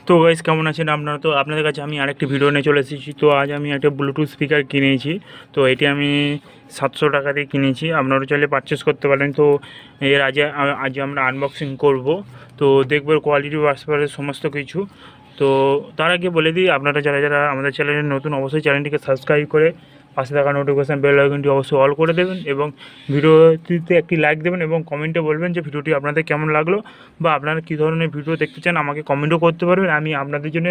তো গাইস কেমন আছেন আপনারা? তো আপনাদের কাছে আমি আরেকটি ভিডিও নিয়ে চলে এসেছি। তো আজ আমি একটা ব্লুটুথ স্পিকার কিনেছি। তো এটি আমি 700 টাকা দিয়ে কিনেছি, আপনারা চাইলে পারচেস করতে পারেন। তো এর আজ আমরা আনবক্সিং করব। তো দেখব কোয়ালিটি ব্যাপারে সমস্ত কিছু। তো তার আগে বলে দিই, আপনারা যারা যারা আমাদের চ্যানেলে নতুন, অবশ্যই চ্যানেলটিকে সাবস্ক্রাইব করে পাশে থাকা নোটিফিকেশান বেল আইকনটি অবশ্যই অল করে দেবেন এবং ভিডিওটিতে একটি লাইক দেবেন এবং কমেন্টে বলবেন যে ভিডিওটি আপনাদের কেমন লাগলো বা আপনারা কী ধরনের ভিডিও দেখতে চান আমাকে কমেন্টও করতে পারবেন। আমি আপনাদের জন্য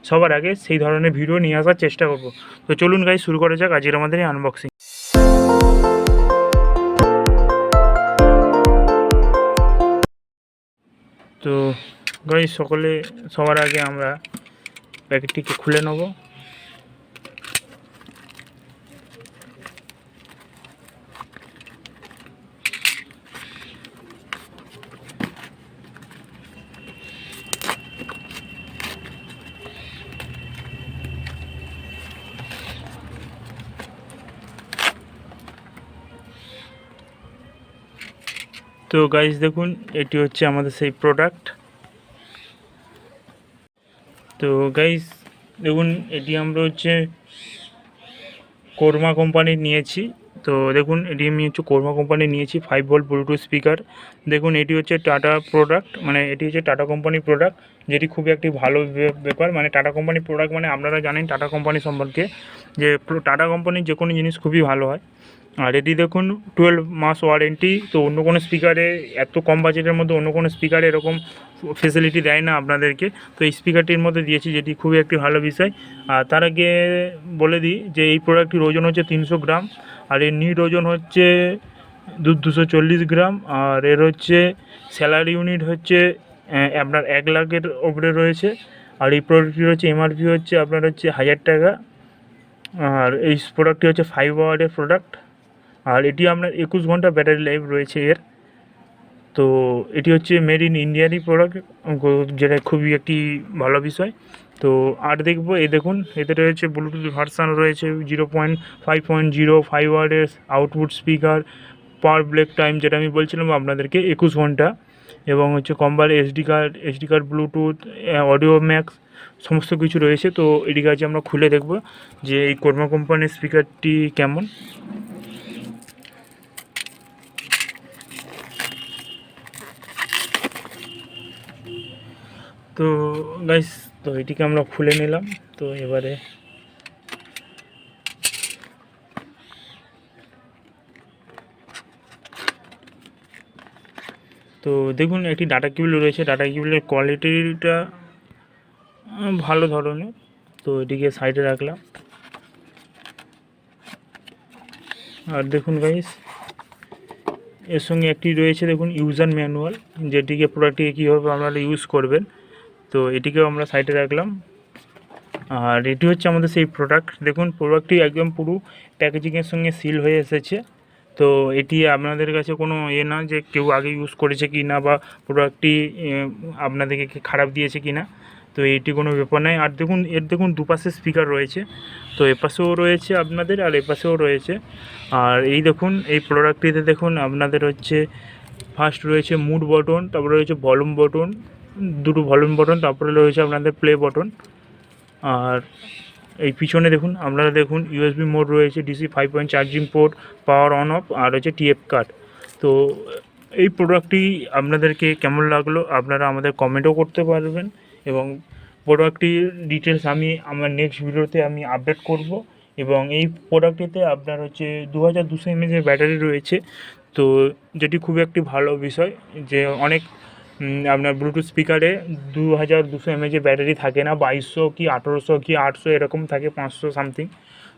সবার আগে সেই ধরনের ভিডিও নিয়ে আসার চেষ্টা করব। তো চলুন গাইস, শুরু করা যাক আজকের আমাদের এই আনবক্সিং। তো গাইস সবার আগে আমরা প্যাকেটটিকে খুলে নেব। তো গাইস দেখুন, এটি হচ্ছে আমাদের সেই প্রোডাক্ট। তো গাইস দেখুন, এটি আমরা হচ্ছে কোরমা কোম্পানির নিয়েছি। তো দেখুন, এটি আমি হচ্ছে কোরমা কোম্পানির নিয়েছি 5 ভোল্ট ব্লুটুথ স্পিকার। দেখুন, এটি হচ্ছে টাটা প্রোডাক্ট, মানে এটি হচ্ছে টাটা কোম্পানির প্রোডাক্ট, যেটি খুবই একটি ভালো ব্যাপার। মানে টাটা কোম্পানির প্রোডাক্ট মানে আপনারা জানেন টাটা কোম্পানি সম্পর্কে, যে টাটা কোম্পানির যে কোনো জিনিস খুবই ভালো হয়। আর এটি দেখুন 12 মাস ওয়ারেন্টি। তো অন্য কোনো স্পিকারে, এত কম বাজেটের মধ্যে অন্য কোনো স্পিকারে এরকম ফেসিলিটি দেয় না আপনাদেরকে। তো এই স্পিকারটির মধ্যে দিয়েছি, যেটি খুবই একটি ভালো বিষয়। আর তার আগে বলে দিই যে এই প্রোডাক্টটির ওজন হচ্ছে 300 গ্রাম, আর এর নিট ওজন হচ্ছে 240 গ্রাম। আর এর হচ্ছে স্যালারি ইউনিট হচ্ছে আপনার 1 লাখের ওপরে রয়েছে। আর এই প্রোডাক্টটির হচ্ছে এমআরপি হচ্ছে আপনার হচ্ছে 1000 টাকা। আর এই প্রোডাক্টটি হচ্ছে 5 ওয়াটের প্রোডাক্ট। আর এটি আপনার 21 ঘন্টা ব্যাটারি লাইফ রয়েছে এর। তো এটি হচ্ছে মেড ইন ইন্ডিয়ারই প্রোডাক্ট, যেটা খুবই একটি ভালো বিষয়। তো আর দেখবো, এই দেখুন এতে রয়েছে ব্লুটুথ ভার্সান রয়েছে 0.5.05 ওয়াটের output speaker, power break time যেটা আমি বলছিলাম আপনাদেরকে 21 ঘন্টা, এবং হচ্ছে কম্বার SD card, bluetooth, audio max সমস্ত কিছু রয়েছে। তো এটিকে আজ আমরা খুলে দেখব যে এই কোরমা কোম্পানির স্পিকারটি কেমন। তো গাইস, তো এটিকে আমরা খুলে নিলাম। তো এবারে তো দেখুন, একটি ডাটা কেবল রয়েছে। ডাটা কেবলের কোয়ালিটিটা ভালো ধরনের। তো এটিকে সাইডে রাখলাম। আর দেখুন গাইস, এর সঙ্গে একটি রয়েছে দেখুন ইউজার ম্যানুয়াল, যেটিকে প্রোডাক্টটিকে কীভাবে আপনারা ইউজ করবেন। তো এটিকেও আমরা সাইডে রাখলাম। আর এটি হচ্ছে আমাদের সেই প্রোডাক্ট। দেখুন, প্রোডাক্টটি একদম পুরো প্যাকেজিংয়ের সঙ্গে সিল হয়ে এসেছে। তো এটি আপনাদের কাছে কোনো না যে কেউ আগে ইউজ করেছে কি না, বা প্রোডাক্টটি আপনাদেরকে খারাপ দিয়েছে কি না। তো এটি কোনো ব্যাপার নয়। আর দেখুন, দেখুন দুপাশে স্পিকার রয়েছে। তো এপাশেও রয়েছে আপনাদের, আর এপাশেও রয়েছে। আর এই দেখুন, এই প্রোডাক্টটিতে দেখুন আপনাদের হচ্ছে ফার্স্ট রয়েছে মুড বটন, তারপরে রয়েছে ভলিউম বটন, দুটো ভলিউম বটন, তারপরে রয়েছে আপনাদের প্লে বটন। আর এই পিছনে দেখুন, আপনারা দেখুন ইউএসবি মোড রয়েছে, DC 5 point charging port, power on off, আর হচ্ছে টিএফ কার্ড। তো এই প্রোডাক্টটি আপনাদেরকে কেমন লাগলো আপনারা আমাদের কমেন্টও করতে পারবেন, এবং প্রোডাক্টটির ডিটেলস আমি আমার নেক্সট ভিডিওতে আমি আপডেট করব। এবং এই প্রোডাক্টটিতে আপনার হচ্ছে 2200 mAh ব্যাটারি রয়েছে। তো যেটি খুবই একটি ভালো বিষয়, যে অনেক আপনার ব্লুটুথ স্পিকারে 2200 mAh ব্যাটারি থাকে না, 2200 কি 1800 কি 800 এরকম থাকে, 500 সামথিং।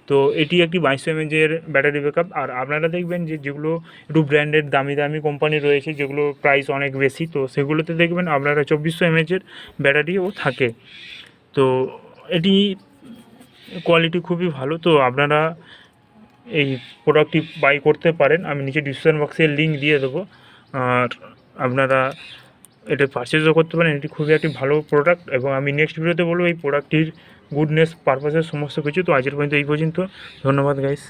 তো এটি একটি 2200 mAh ব্যাটারি ব্যাকআপ। আর আপনারা দেখবেন যে যেগুলো একটু ব্র্যান্ডেড দামি দামি কোম্পানি রয়েছে, যেগুলো প্রাইস অনেক বেশি, তো সেগুলোতে দেখবেন আপনারা 2400 mAh ব্যাটারিও থাকে। তো এটি কোয়ালিটি খুবই ভালো। তো আপনারা এই প্রোডাক্টটি বাই করতে পারেন, আমি নিচে ডিসক্রিপশন বক্সে লিঙ্ক দিয়ে দেবো। আর আপনারা এটা পারচেজও করতে পারেন। এটি খুবই একটি ভালো প্রোডাক্ট, এবং আমি নেক্সট ভিডিওতে বলবো এই প্রোডাক্টটির গুডনেস, পারপাসের সমস্ত কিছু। তো আজকের পর্যন্ত এই পর্যন্ত। ধন্যবাদ গাইস।